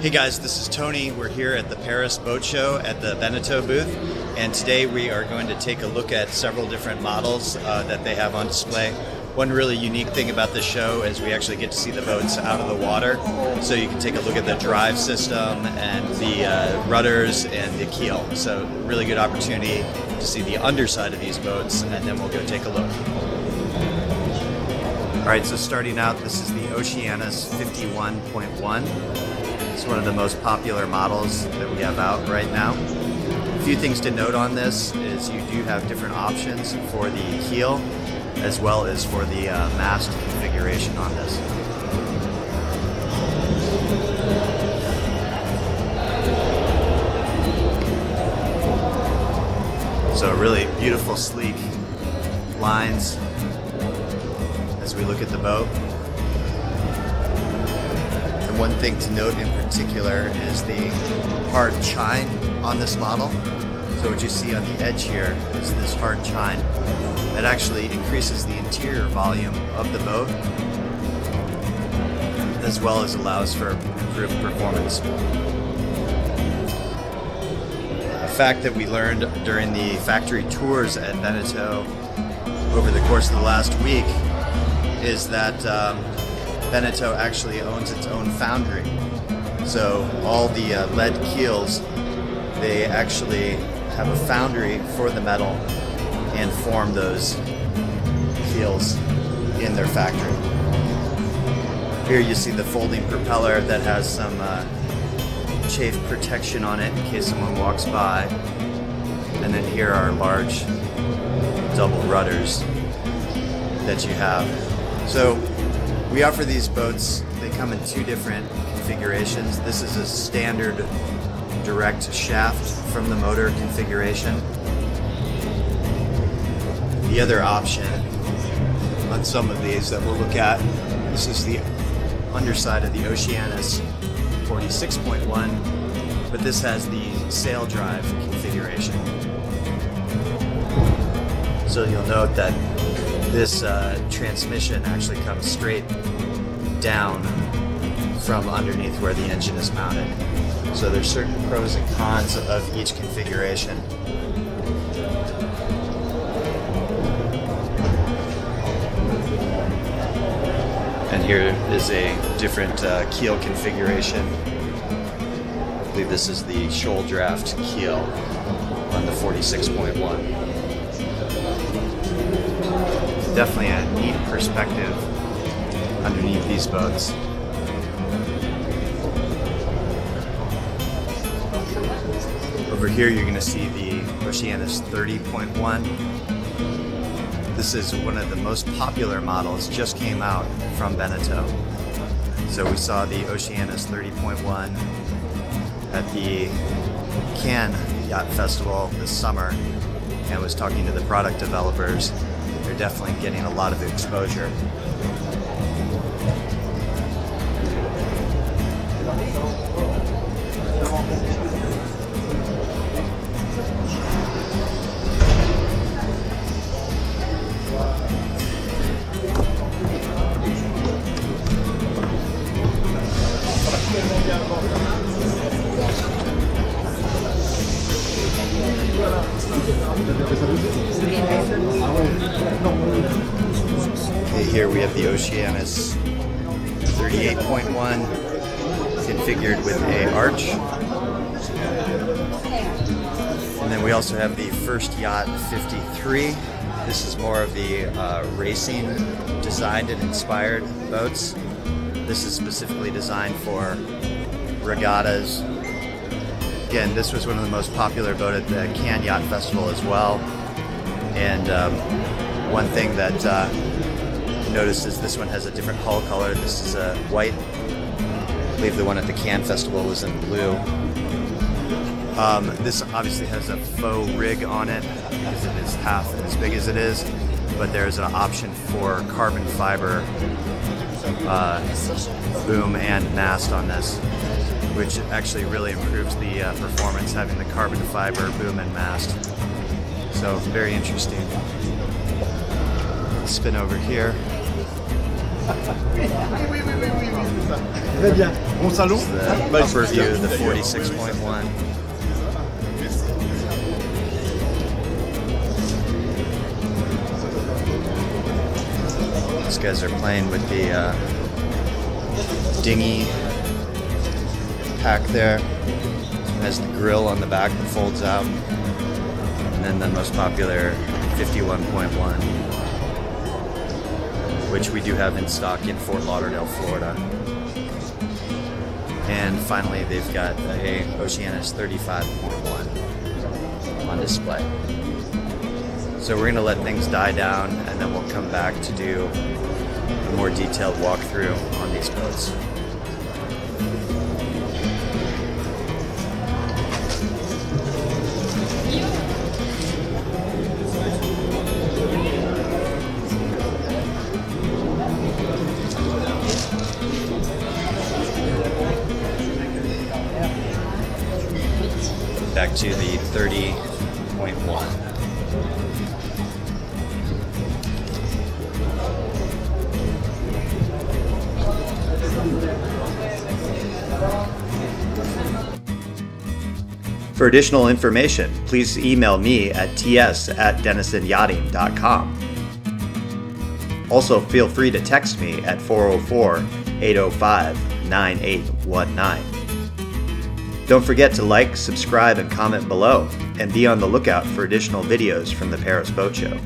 Hey guys, this is Tony. We're here at the Paris Boat Show at the Beneteau booth, and today we are going to take a look at several different models that they have on display. One really unique thing about this show is we actually get to see the boats out of the water, so you can take a look at the drive system and the rudders and the keel. So really good opportunity to see the underside of these boats, and then we'll go take a look. Alright, so starting out, this is the Oceanus 51.1. It's one of the most popular models that we have out right now. A few things to note on this is you do have different options for the keel as well as for the mast configuration on this. So really beautiful, sleek lines as we look at the boat. And one thing to note in particular is the hard chine on this model. So what you see on the edge here is this hard chine that actually increases the interior volume of the boat as well as allows for improved performance. A fact that we learned during the factory tours at Beneteau over the course of the last week is that Beneteau actually owns its own foundry. So all the lead keels, they actually have a foundry for the metal and form those keels in their factory. Here you see the folding propeller that has some chafe protection on it in case someone walks by. And then here are large double rudders that you have. So we offer these boats. They come in two different configurations. This is a standard direct shaft from the motor configuration. The other option on some of these that we'll look at, this is the underside of the Oceanus 46.1, but this has the sail drive configuration. So you'll note that this transmission actually comes straight down from underneath where the engine is mounted. So there's certain pros and cons of each configuration. And here is a different keel configuration. I believe this is the shoal draft keel on the 46.1. Definitely a neat perspective underneath these boats. Over here you're going to see the Oceanus 30.1. This is one of the most popular models, just came out from Beneteau. So we saw the Oceanus 30.1 at the Cannes Yacht Festival this summer and was talking to the product developers. They're definitely getting a lot of exposure. Okay, here we have the Oceanus 38.1 configured with a arch. And then we also have the First Yacht 53. This is more of the racing designed and inspired boats. This is specifically designed for regattas. Again, this was one of the most popular boats at the Cannes Yacht Festival as well. And one thing that noticed is this one has a different hull color. This is a white. I believe the one at the Cannes Festival was in blue. This obviously has a faux rig on it because it is half as big as it is, but there's an option for carbon fiber boom and mast on this, which actually really improves the performance, having the carbon fiber boom and mast. So very interesting. Spin over here. Très bien. Bon salon. The Overview of the 46.1. These guys are playing with the dinghy pack there. It has the grill on the back that folds out. And then the most popular 51.1, which we do have in stock in Fort Lauderdale, Florida. And finally, they've got a Oceanus 35.1 on display. So we're gonna let things die down, and then we'll come back to do a more detailed walkthrough on these boats. Back to the 30.1. For additional information, please email me at ts@denisonyachting.com. Also, feel free to text me at 404-805-9819. Don't forget to like, subscribe, and comment below, and be on the lookout for additional videos from the Paris Boat Show.